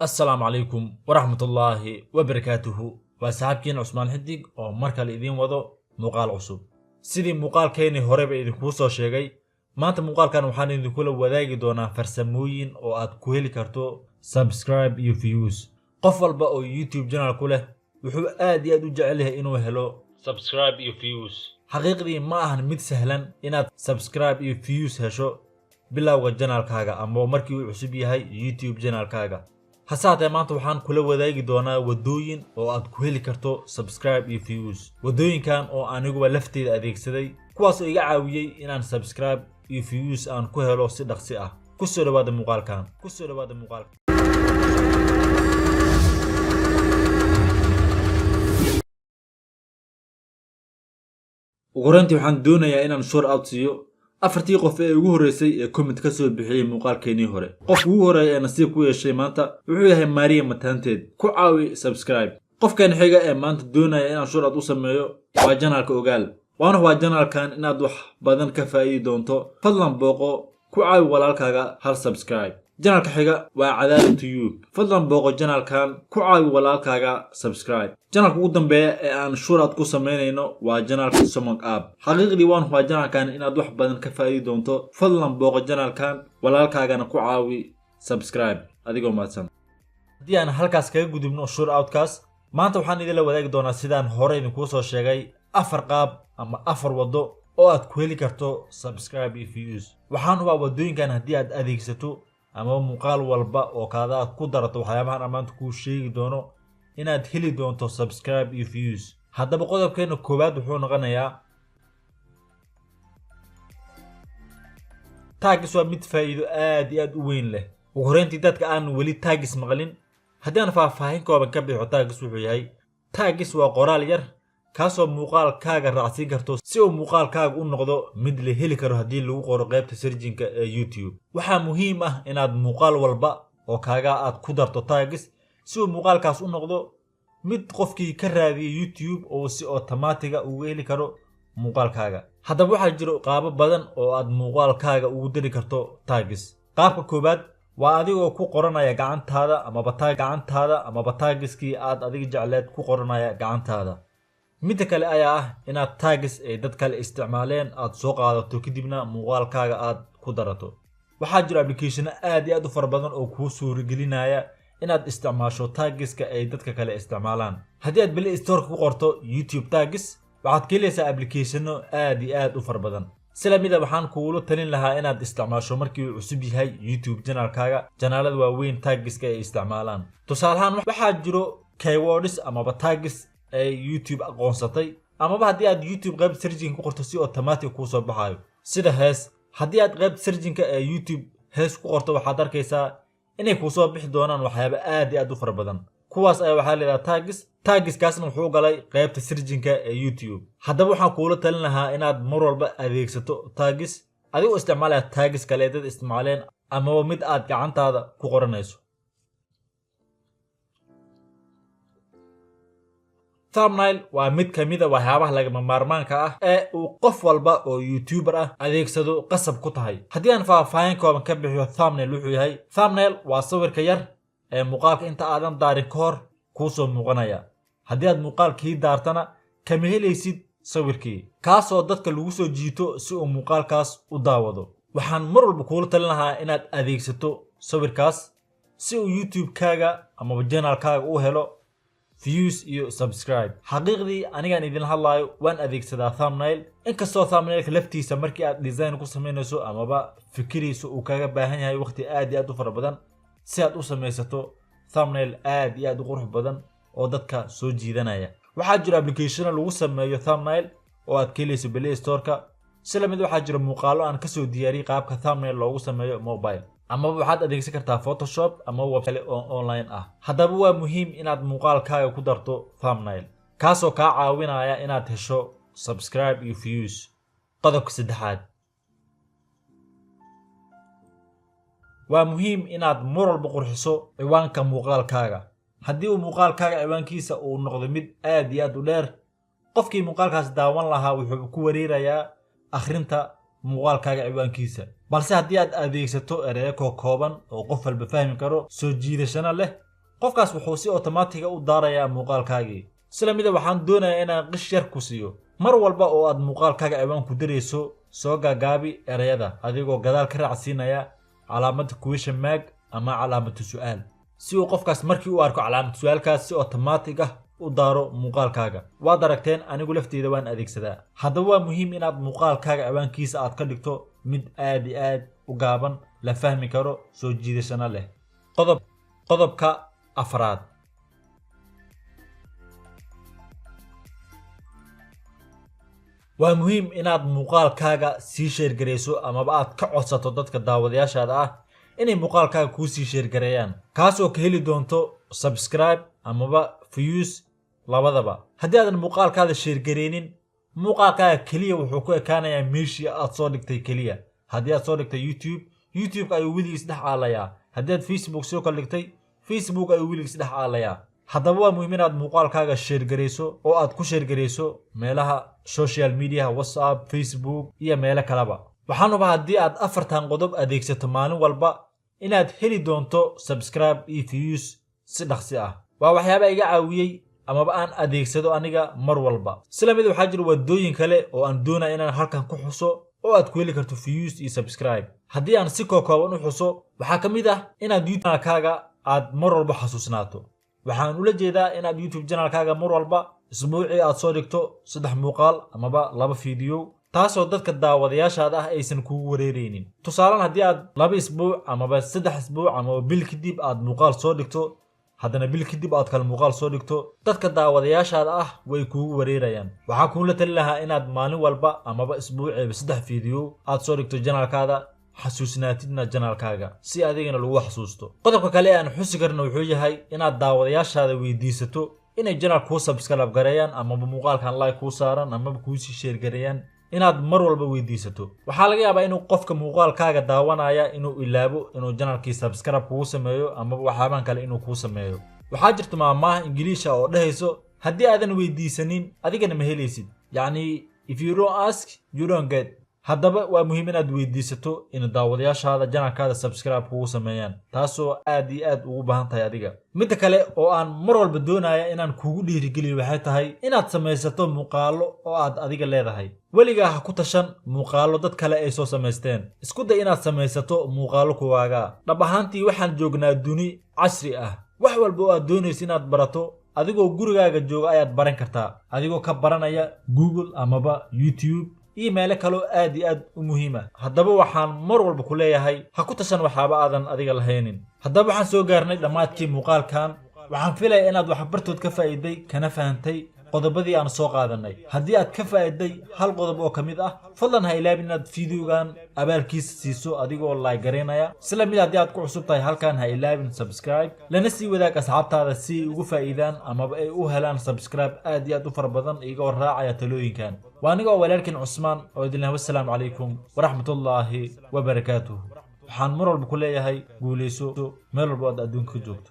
السلام عليكم ورحمة الله وبركاته وصاحبكين عثمان حديق oo markale idin wado muuqaal cusub sidii muuqaalkeeni horeba idinku soo sheegay maanta muuqaalkan waxaan idinku la wadaagi doonaa farsamooyin oo aad ku heli karto subscribe iyo views qof walba oo YouTube channel ku leh wuxuu aad iyo aad u jecel yahay inuu helo subscribe iyo views xaqiiqdii ma ahan mid sahlan inaad subscribe iyo views hesho bilowga channelkaaga ama markii uu cusub yahay YouTube channelkaaga hasaatee maanta waxaan kula wadaagi doonaa wadooyin oo aad ku heli karto subscribe iyo views wadooyinkan oo aniguba lafteeda adeegsaday kuwaas oo iga caawiyay inaan subscribe iyo views aan ku helo si dhaqsi ah ku soo dhawaada muuqaalkan ugu horeyntii waxaan doonayaa inaan shout out siiyo afartii qof ee ugu horeysay ee comment ka soo bixiyay muuqaalkeenii hore qofka ugu horeeyay ee nasiib ku yeeshay maanta wuxuu yahay Maria Matanteed ku caawi subscribe qofkan xiga ee maanta doonaya inaan shout out u sameeyo waa channelka Ogaal waa channelkan inaad wax badan ka faa'iidi doonto fadlan booqo ku caawi walaalkaaga hal subscribe channelka xiga waa Cadaalad Tube fadlan booqo channelkan ku caawi walaalkaaga subscribe channelka ugu dambeeya ee aan shout out ku sameynayno waa channelka Somong App xaqiiqdii waa channelkan inaad wax badan ka faa'iidi doonto fadlan booqo channelkan walaalkaagana ku caawi subscribe adigoo mahadsan haddii aan halkaas kaga gudubno shout outkaas maanta waxaan idin la wadaagi doonaa sidaan hore idinku soo sheegay afar qaab ama afar wado oo aad ku heli karto subscribe iyo views waxaan hubaa wadooyinkan haddii aad adeegsato ama muuqaal walba oo kaada aad ku darato waxyaabahan amaanta kuu sheegi doono inaad heli doonto subscribe iyo views haddaba qodobkeena koowaad wuxuu noqonayaa taagis waa mid faa'iido aad iyo aad u weyn leh ugu horeyntii dadka aan weli taagis maqlin haddii aan faahfaahin kooban ka bixo taagis wuxuu yahay taagis waa qoraal yar kaasoo muuqaalkaaga raacsiin karto si uu muuqaalkaaga u noqdo mid la heli karo haddii lagu qoro qaybta searching-ka ee YouTube waxaa muhiim ah inaad muuqaal walba oo kaaga aad ku darto taagis si uu muuqaalkaas u noqdo mid qofkii ka raadiyay YouTube oo si automatic ah ugu heli karo muuqaalkaaga haddaba waxaa jiro qaabo badan oo aad muuqaalkaaga ugu dari karto taagis qaabka koobaad waa adigoo ku qoranaya gacantaada ama taagiskii aad adiga jecleed ku qoranaya gacantaada midda kale ayaa ah inaad taagis ay dad kale isticmaaleen aad soo qaadato kadibna muuqaalkaaga aad ku darato waxaa jira application aad iyo aad u fara badan oo kuu suuragelinaya inaad isticmaasho taagiska ay dadka kale isticmaalaan haddii aad Play Store ku qorto YouTube taagis waxaad ka helaysaa applicationo aad iyo aad u fara badan sila mida waxaan kuula talin lahaa inaad isticmaasho markii uu cusub yahay YouTube channelkaaga channelada waaweyn taagiska ay isticmaalaan tusaale ahaan waxaa jiro keywords ama taagis ay YouTube aqoonsatay ama haddii aad YouTube qayb searching ku qorto si automatic ku soo baxayo sida hees haddii aad qayb searching-ka ee YouTube hees ku qorto waxaad arkaysaa inay ku soo bixi doonaan waxyaabo aad iyo aad u fara badan kuwaas ay waxaa leedahay taagiskaasna wuxuu galay qaybta searching-ka ee YouTube haddaba waxaan kuula talin lahaa inaad mar walba adeegsato taagis adigoo isticmaalaya taagis kale dad isticmaaleen ama mid aad gacantaada ku qoranayso thumbnail waa mid kamid ah waxyaabaha lagama maarmaanka ah ee uu qof walba oo YouTuber ah adeegsado qasab ku tahay haddii aan faahfaahin kooban ka bixiyo thumbnail wuxuu yahay thumbnail waa sawirka yar ee muuqaalka inta aadan daarin ka hor kuu soo muuqanaya haddii aad muuqaalkii daartana kama helaysid sawirkii kaasoo dadka lagu soo jiito si uu muuqaalkaas u daawado waxaan mar walba kuula talin lahaa inaad adeegsato sawirkaas si uu YouTube-kaaga ama channel-kaaga u helo views iyo subscribe xaqiiqdii anigaan idin hadlaayo waan adeegsadaa thumbnail inkastoo thumbnailka laftiisa markii aad design ku sameynayso amaba fikirayso uu kaga baahan yahay waqti aad iyo aad u fara badan si aad u samaysato thumbnail aad iyo aad u qurux badan oo dadka soo jiidanaya waxaa jira application lagu sameeyo thumbnail oo aad ka helayso Play Store-ka sila mid waxaa jira muuqaalo aan ka soo diyaariyay qaabka thumbnail loogu sameeyo mobile ama waxaad adeegsan kartaa Photoshop ama website online ah haddaba waa muhiim inaad muuqaalkaaga ku darto thumbnail kaasoo kaa caawinaya inaad hesho subscribe iyo views qodobka saddexaad waa muhiim inaad mar walba qurxiso ciwaanka muuqaalkaaga haddii uu muuqaalkaaga ciwaankiisa uu noqdo mid aad iyo aad u dheer qofkii muuqaalkaas daawan lahaa wuxuu ku wareerayaa akhrinta muuqaalkaaga ciwaankiisa balse haddii aad adeegsato ereyo kooban oo qof walba fahmi karo soo jiidashana leh qofkaas wuxuu si otomaatiga u daarayaa muuqaalkaagii. sila mida waxaan doonayaa inaan qish yar ku siiyo. mar walba oo aad muuqaalkaaga ciwaan ku dirayso soo gaagaabi erayada adigoo gadaal ka raacsiinaya calaamada question mark ama calaamada su'aal si uu qofkaas markii uu arko calaamada su'aalkaas si otomaatig ah u daaro muuqaalkaaga. waad aragteen anigu lafteeda waan adeegsadaa. haddaba waa muhiim inaad muuqaalkaaga ciwaankiisa aad ka dhigto mid aad iyo aad u gaaban, la fahmi karo, soo jiidashana leh. qodobka afraad, waa muhiim inaad muuqaalkaaga sii sheergarayso amaba aad ka codsato dadka daawadayaashaada ah inay muuqaalkaaga kuu sii sheergareeyaan, kaasoo ka heli doonto subscribe amaba views labadaba. haddii aadan muuqaalkaada sheergareynin, muuqaalkaaga keliya wuxuu ku ekaanayaa meeshii aad soo dhigtay keliya. haddii aad soo dhigtay youtube ayuu weligiis dhex aalayaa. haddii aad facebook soo kala dhigtay, facebook ayuu weligiis dhex aalayaa. haddaba waa muhiim inaad muuqaalkaaga sheergarayso oo aad ku sheergarayso meelaha social media, whatsapp, facebook iyo meelo kaleba. waxaan hubaa haddii aad 4 qodob adeegsato maalin walba inaad heli doonto subscribe iyo views si dhaqsi ah. waa waxyaaba iga caawiyey amaba aan adeegsado aniga mar walba. sila mid waxaa jira wadooyin kale oo aan doonaya inaan halkan ku xuso oo aad ku heli karto views iyo subscribe. haddii aan si kooban u xuso, waxaa ka mid ah inaad YouTube channelkaaga aad mar walba xasuusnaato. waxaan ula jeedaa inaad YouTube channelkaaga mar walba isbuucii aad soo dhigto 3 muuqaal amaba 2 fiideo, taasoo dadka daawadayaashaada ah aysan kugu wareereynin. tusaalan haddii aad 2 isbuuc amaba 3 isbuuc amaba bil kadib aad muuqaal soo dhigto, haddana bil kadib aad kale muuqaal soo dhigto, dadka daawadayaashaada ah way kugu wareerayaan. waxaa kuula tali lahaa inaad maalin walba amaba isbuuciiba 3 fiideo aad soo dhigto channelkaada, xasuusnaatidna channelkaaga si adigana lagu xasuusto. qodobka kale aan xusi karno wuxuu yahay inaad daawadayaashaada weydiisato inay channel kuu subscribe gareeyaan amaba muuqaalkan like kuu saaran amaba kuu sii share gareeyaan, inaad mar walba weydiisato. waxaa laga yaabaa inuu qofka muuqaalkaaga daawanaya inuu ilaabo inuu channelkii subscribe kugu sameeyo amaba waxyaabaan kale inuu kuu sameeyo. waxaa jirta maamaha ingiliisha oo dhahayso haddii aadan weydiisanin adigana ma helaysid, yacni if you don't ask you don't get. haddaba waa muhiim inaad weydiisato in daawadayaashaada channelkaada subscribe kugu sameeyaan, taasoo aad iyo aad ugu baahan tahay adiga. midda kale oo aan mar walba doonaya inaan kugu dhiirigeliyo waxay tahay inaad samaysato muuqaalo oo aad adiga leedahay. weligaa ha ku tashan muuqaalo dad kale ay soo samaysteen. isku day inaad samaysato muuqaalo kuwaaga. dhab ahaantii waxaan joognaa duni casri ah. wax walba oo aad doonayso inaad barato adigoo gurigaaga jooga ayaad baran kartaa, adigoo ka baranaya Google amaba YouTube iyo meelo kale oo aad iyo aad u muhiim ah. haddaba waxaan mar walba ku leeyahay ha ku tashan waxaaba aadan adiga lahaynin. haddaba waxaan soo gaarnay dhammaadkii muuqaalkan. waxaan filayaa inaad wax bartood ka faa'iiday kana fahantay qodobadii aan soo qaadanay. haddii aad ka faa'iiday hal qodob oo ka mid ah, fadlan ha ilaabin inaad fiidiyogan abaalkiisa siiso adigoo like gareynaya. isla mid haddii aad ku cusub tahay halkan ha ilaabin subscribe, lana sii wadaag asxaabtaada si ay ugu faa'iidaan amaba ay u helaan subscribe aad iyo aad u fara badan iyagoo raacaya talooyinkan. waa anigoo walaalkiin Cusmaan oo idin leh wassalaamu calaykum waraxmatullaahi wabarakaatuh. waxaan mar walba ku leeyahay guuleyso meel walba aad adduunka joogto.